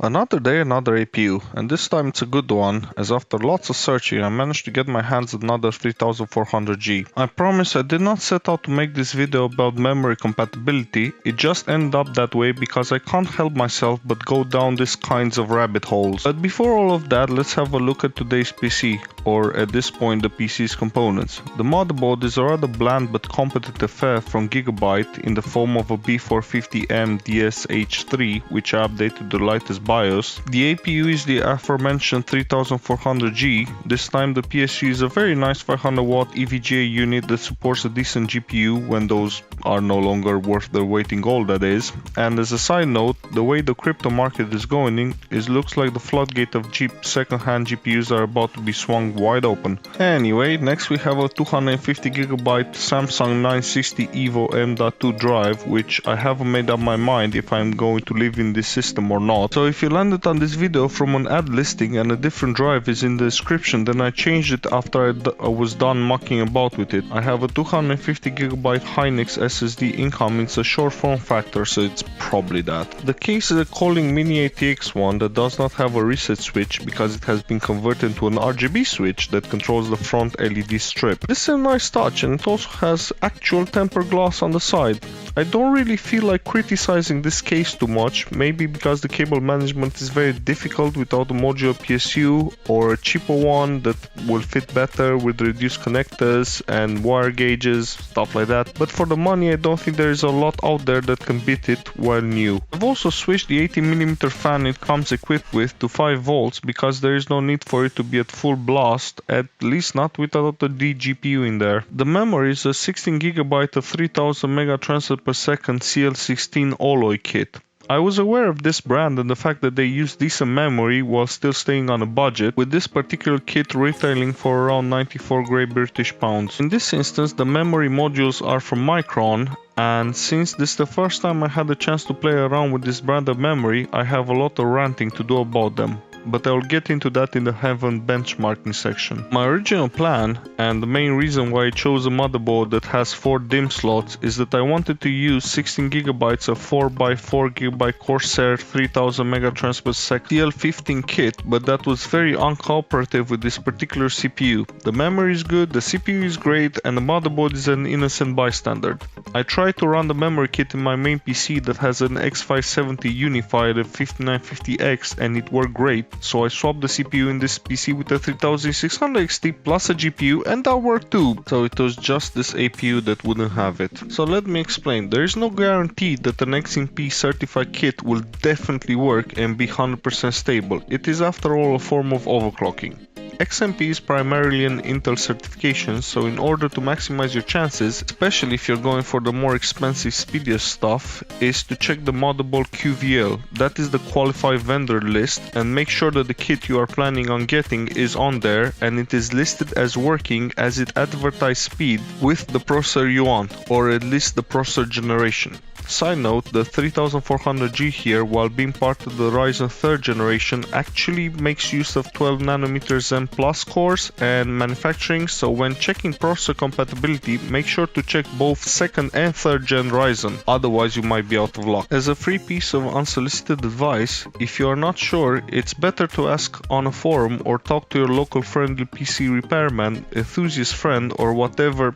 Another day, another APU, and this time it's a good one, as after lots of searching I managed to get my hands on another 3400G. I promise I did not set out to make this video about memory compatibility, it just ended up that way because I can't help myself but go down these kinds of rabbit holes. But before all of that, let's have a look at today's PC, or at this point the PC's components. The motherboard is a rather bland but competent affair from Gigabyte in the form of a B450M DSH3, which I updated to the latest BIOS. The APU is the aforementioned 3400G. This time the PSU is a very nice 500W EVGA unit that supports a decent GPU when those are no longer worth their weight in gold, that is. And as a side note, the way the crypto market is going, it looks like the floodgate of cheap second-hand GPUs are about to be swung wide open. Anyway, next we have a 250GB Samsung 960 EVO M.2 drive, which I haven't made up my mind if I'm going to live in this system or not. So if you landed on this video from an ad listing and a different drive is in the description, then I changed it after I was done mucking about with it. I have a 250GB Hynix SSD incoming. It's a short form factor, so it's probably that. The case is a Calling Mini ATX one that does not have a reset switch because it has been converted to an RGB switch that controls the front LED strip. This is a nice touch, and it also has actual tempered glass on the side. I don't really feel like criticizing this case too much, maybe because the cable management is very difficult without a modular PSU, or a cheaper one that will fit better with reduced connectors and wire gauges, stuff like that. But for the money, I don't think there is a lot out there that can beat it while new. I've also switched the 18mm fan it comes equipped with to 5 volts because there is no need for it to be at full blast, at least not without the GPU in there. The memory is a 16GB of 3000 MB transfer per second CL16 Oloy kit. I was aware of this brand and the fact that they use decent memory while still staying on a budget, with this particular kit retailing for around 94 Great British pounds. In this instance, the memory modules are from Micron, and since this is the first time I had a chance to play around with this brand of memory, I have a lot of ranting to do about them. But I will get into that in the Heaven benchmarking section. My original plan, and the main reason why I chose a motherboard that has 4 DIMM slots, is that I wanted to use 16GB of 4x4GB Corsair 3000 MB transfer second CL15 kit, but that was very uncooperative with this particular CPU. The memory is good, the CPU is great, and the motherboard is an innocent bystander. I tried to run the memory kit in my main PC that has an X570 unified at 5950X, and it worked great. So I swapped the CPU in this PC with a 3600 XT plus a GPU, and that worked too. So it was just this APU that wouldn't have it. So let me explain. There is no guarantee that an XMP certified kit will definitely work and be 100% stable. It is after all a form of overclocking. XMP is primarily an Intel certification, so in order to maximize your chances, especially if you're going for the more expensive speedier stuff, is to check the motherboard QVL, that is the qualified vendor list, and make sure that the kit you are planning on getting is on there and it is listed as working as it advertised speed with the processor you want, or at least the processor generation. Side note, the 3400G here, while being part of the Ryzen 3rd generation, actually makes use of 12nm Zen Plus cores and manufacturing, so when checking processor compatibility, make sure to check both 2nd and 3rd gen Ryzen, otherwise you might be out of luck. As a free piece of unsolicited advice, if you are not sure, it's better to ask on a forum or talk to your local friendly PC repairman, enthusiast friend, or whatever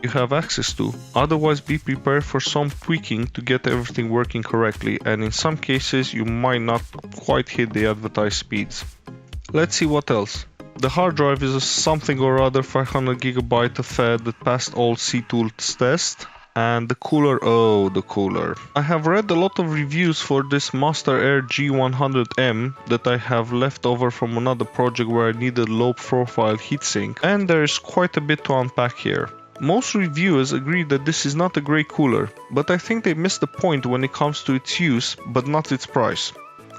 you have access to. Otherwise, be prepared for some tweaking to get everything working correctly, and in some cases you might not quite hit the advertised speeds. Let's see what else. The hard drive is a something or other 500GB affair that passed all C-Tools test. And the cooler, oh the cooler. I have read a lot of reviews for this Master Air G100M that I have left over from another project where I needed low profile heatsink, and there is quite a bit to unpack here. Most reviewers agree that this is not a great cooler, but I think they missed the point when it comes to its use, but not its price.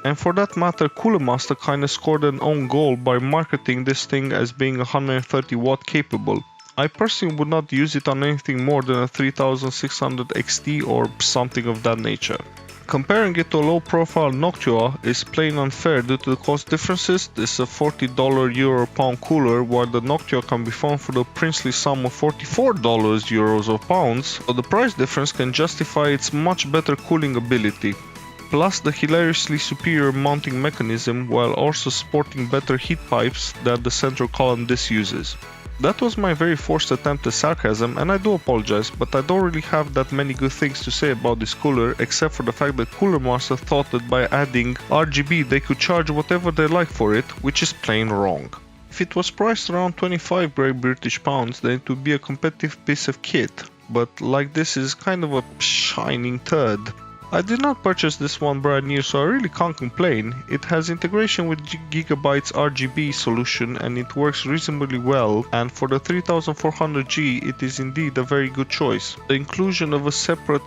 And for that matter, Cooler Master kinda scored an own goal by marketing this thing as being 130W capable. I personally would not use it on anything more than a 3600 XT or something of that nature. Comparing it to a low-profile Noctua is plain unfair due to the cost differences. This is a $40 euro pound cooler, while the Noctua can be found for the princely sum of $44 euros or pounds, so the price difference can justify its much better cooling ability. Plus the hilariously superior mounting mechanism, while also sporting better heat pipes that the central column disc uses. That was my very forced attempt at sarcasm, and I do apologize, but I don't really have that many good things to say about this cooler, except for the fact that Cooler Master thought that by adding RGB they could charge whatever they like for it, which is plain wrong. If it was priced around 25 Great British pounds, then it would be a competitive piece of kit, but like this is kind of a shining turd. I did not purchase this one brand new, so I really can't complain. It has integration with Gigabyte's RGB solution and it works reasonably well, and for the 3400G it is indeed a very good choice. The inclusion of a separate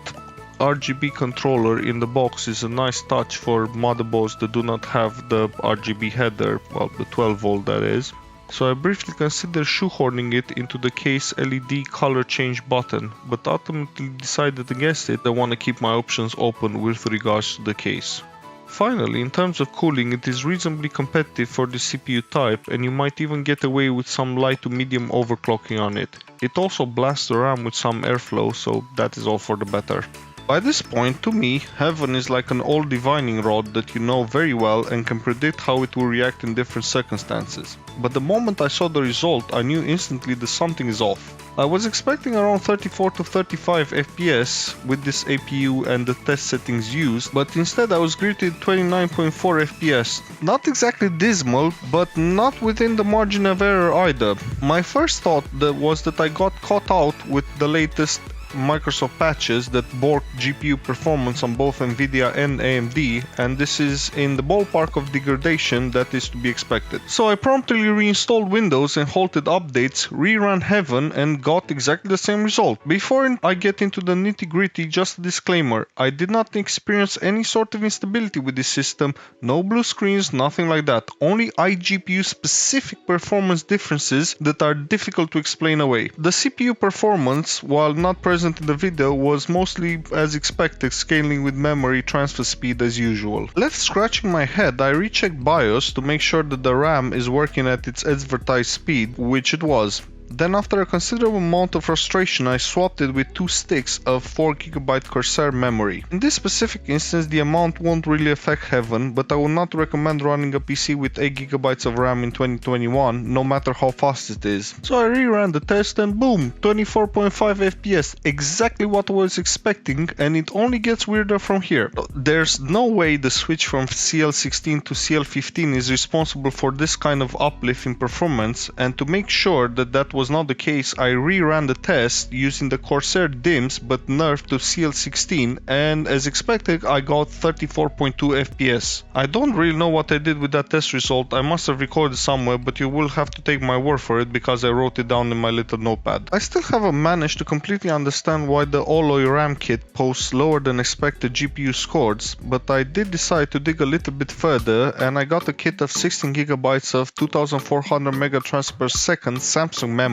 RGB controller in the box is a nice touch for motherboards that do not have the RGB header, well, the 12 volt that is. So I briefly considered shoehorning it into the case LED color change button, but ultimately decided against it. I want to keep my options open with regards to the case. Finally, in terms of cooling, it is reasonably competitive for the CPU type, and you might even get away with some light to medium overclocking on it. It also blasts the RAM with some airflow, so that is all for the better. By this point, to me, Heaven is like an old divining rod that you know very well and can predict how it will react in different circumstances. But the moment I saw the result, I knew instantly that something is off. I was expecting around 34 to 35 FPS with this APU and the test settings used, but instead I was greeted 29.4 FPS. Not exactly dismal, but not within the margin of error either. My first thought was that I got caught out with the latest Microsoft patches that borked GPU performance on both Nvidia and AMD, and this is in the ballpark of degradation that is to be expected. So I promptly reinstalled Windows and halted updates, reran Heaven, and got exactly the same result. Before I get into the nitty-gritty, just a disclaimer, I did not experience any sort of instability with this system, no blue screens, nothing like that, only iGPU specific performance differences that are difficult to explain away. The CPU performance, while not present in the video, was mostly as expected, scaling with memory transfer speed as usual. Left scratching my head, I rechecked BIOS to make sure that the RAM is working at its advertised speed, which it was. Then after a considerable amount of frustration, I swapped it with 2 sticks of 4GB Corsair memory. In this specific instance, the amount won't really affect Heaven, but I would not recommend running a PC with 8GB of RAM in 2021, no matter how fast it is. So I reran the test and boom, 24.5 FPS, exactly what I was expecting, and it only gets weirder from here. There's no way the switch from CL16 to CL15 is responsible for this kind of uplift in performance, and to make sure that that was not the case, I reran the test using the Corsair DIMMs but nerfed to CL16, and as expected I got 34.2 FPS. I don't really know what I did with that test result. I must have recorded somewhere, but you will have to take my word for it because I wrote it down in my little notepad. I still haven't managed to completely understand why the Oloy RAM kit posts lower than expected GPU scores, but I did decide to dig a little bit further, and I got a kit of 16GB of 2400 MT/s Samsung memory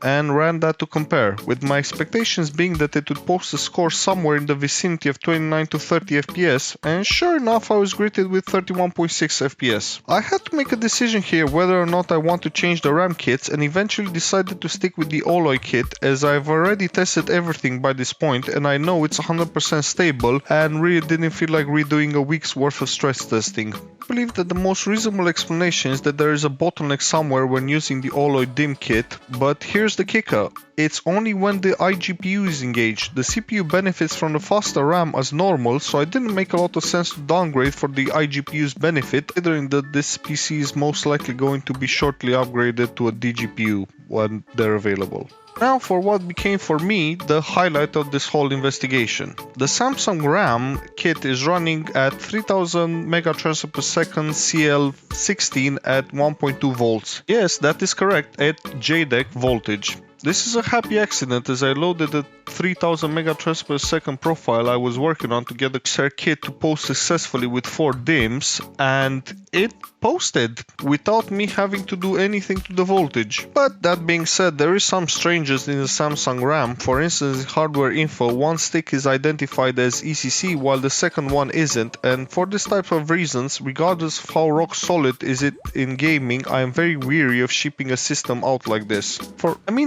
and ran that to compare, with my expectations being that it would post a score somewhere in the vicinity of 29 to 30 FPS, and sure enough I was greeted with 31.6 FPS. I had to make a decision here whether or not I want to change the RAM kits, and eventually decided to stick with the Oloy kit, as I've already tested everything by this point and I know it's 100% stable and really didn't feel like redoing a week's worth of stress testing. I believe that the most reasonable explanation is that there is a bottleneck somewhere when using the Oloy DIMM kit, but here's the kicker. It's only when the iGPU is engaged. The CPU benefits from the faster RAM as normal, so it didn't make a lot of sense to downgrade for the iGPU's benefit, considering that this PC is most likely going to be shortly upgraded to a DGPU when they're available. Now for what became for me the highlight of this whole investigation. The Samsung RAM kit is running at 3000 MT/s CL16 at 1.2 volts. Yes, that is correct, at JEDEC voltage. This is a happy accident as I loaded the 3000 megatransfer per second profile I was working on to get the Corsair kit to post successfully with 4 DIMMs, and it posted without me having to do anything to the voltage. But that being said, there is some strangeness in the Samsung RAM. For instance, in hardware info, one stick is identified as ECC while the second one isn't, and for this type of reasons, regardless of how rock solid is it in gaming, I am very weary of shipping a system out like this.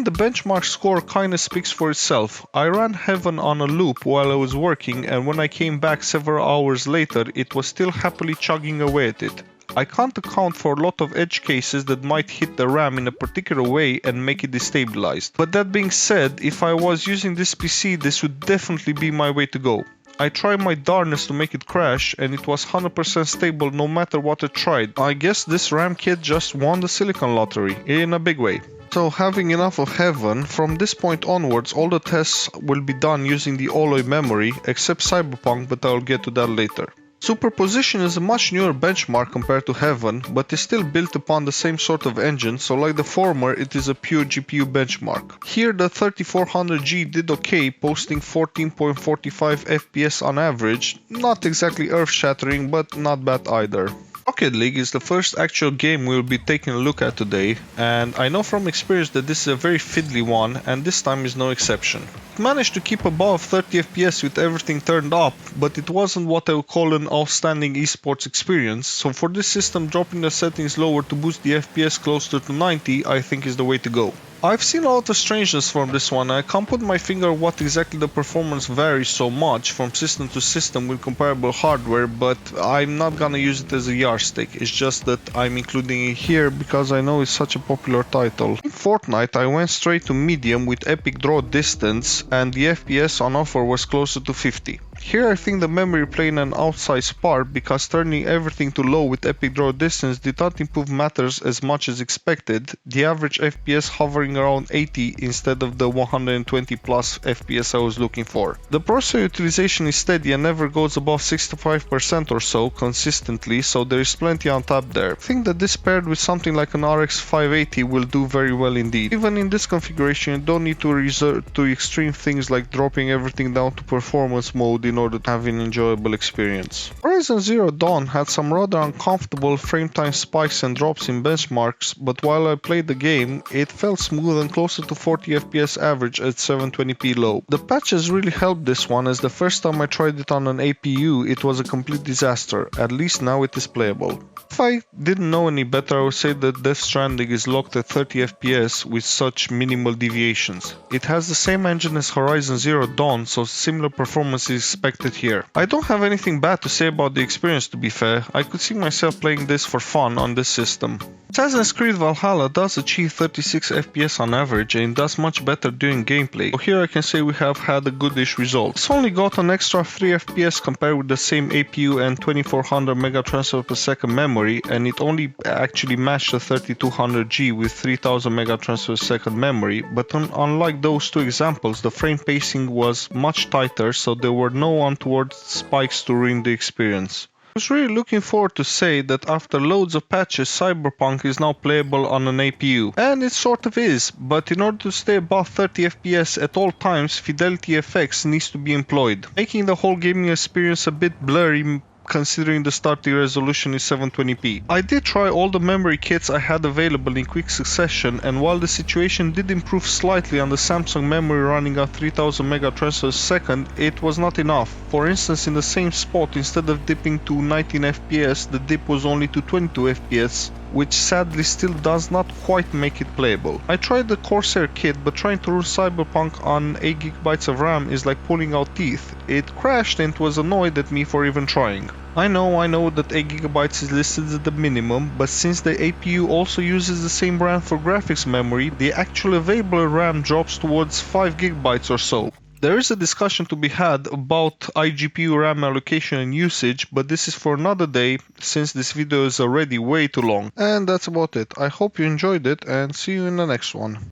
The benchmark score kinda speaks for itself. I ran Heaven on a loop while I was working, and when I came back several hours later, it was still happily chugging away at it. I can't account for a lot of edge cases that might hit the RAM in a particular way and make it destabilized. But that being said, if I was using this PC, this would definitely be my way to go. I tried my darnest to make it crash, and it was 100% stable no matter what I tried. I guess this RAM kit just won the silicon lottery, in a big way. So having enough of Heaven, from this point onwards all the tests will be done using the Oloy memory, except Cyberpunk, but I'll get to that later. Superposition is a much newer benchmark compared to Heaven, but is still built upon the same sort of engine, so like the former, it is a pure GPU benchmark. Here the 3400G did okay, posting 14.45 FPS on average, not exactly earth-shattering, but not bad either. Rocket League is the first actual game we'll be taking a look at today, and I know from experience that this is a very fiddly one, and this time is no exception. It managed to keep above 30 FPS with everything turned up, but it wasn't what I would call an outstanding esports experience, so for this system dropping the settings lower to boost the FPS closer to 90 I think is the way to go. I've seen a lot of strangeness from this one, and I can't put my finger on what exactly the performance varies so much from system to system with comparable hardware, but I'm not gonna use it as a yardstick. It's just that I'm including it here because I know it's such a popular title. In Fortnite I went straight to medium with epic draw distance, and the FPS on offer was closer to 50. Here I think the memory played an outsized part because turning everything to low with epic draw distance did not improve matters as much as expected, the average FPS hovering around 80 instead of the 120 plus FPS I was looking for. The processor utilization is steady and never goes above 65% or so consistently, so there is plenty on tap there. I think that this paired with something like an RX 580 will do very well indeed. Even in this configuration you don't need to resort to extreme things like dropping everything down to performance mode in order to have an enjoyable experience. Horizon Zero Dawn had some rather uncomfortable frame time spikes and drops in benchmarks, but while I played the game, it felt smooth and closer to 40 FPS average at 720p low. The patches really helped this one, as the first time I tried it on an APU it was a complete disaster. At least now it is playable. If I didn't know any better, I would say that Death Stranding is locked at 30 FPS with such minimal deviations. It has the same engine as Horizon Zero Dawn, so similar performance is expected here. I don't have anything bad to say about the experience, to be fair. I could see myself playing this for fun on this system. Assassin's Creed Valhalla does achieve 36 FPS on average and does much better during gameplay, so here I can say we have had a goodish result. It's only got an extra 3 FPS compared with the same APU and 2400 megatransfer per second memory, and it only actually matched the 3200G with 3000 megatransfer per second memory, but unlike those two examples, the frame pacing was much tighter, so there were no untoward spikes to ruin the experience. I was really looking forward to say that after loads of patches, Cyberpunk is now playable on an APU. And it sort of is, but in order to stay above 30 FPS at all times, Fidelity FX needs to be employed, making the whole gaming experience a bit blurry considering the starting resolution is 720p. I did try all the memory kits I had available in quick succession, and while the situation did improve slightly on the Samsung memory running at 3000 megatransfers per second, it was not enough. For instance, in the same spot, instead of dipping to 19 FPS, the dip was only to 22 FPS, which sadly still does not quite make it playable. I tried the Corsair kit, but trying to run Cyberpunk on 8GB of RAM is like pulling out teeth. It crashed and was annoyed at me for even trying. I know that 8GB is listed as the minimum, but since the APU also uses the same RAM for graphics memory, the actual available RAM drops towards 5GB or so. There is a discussion to be had about iGPU RAM allocation and usage, but this is for another day since this video is already way too long. And that's about it. I hope you enjoyed it and see you in the next one.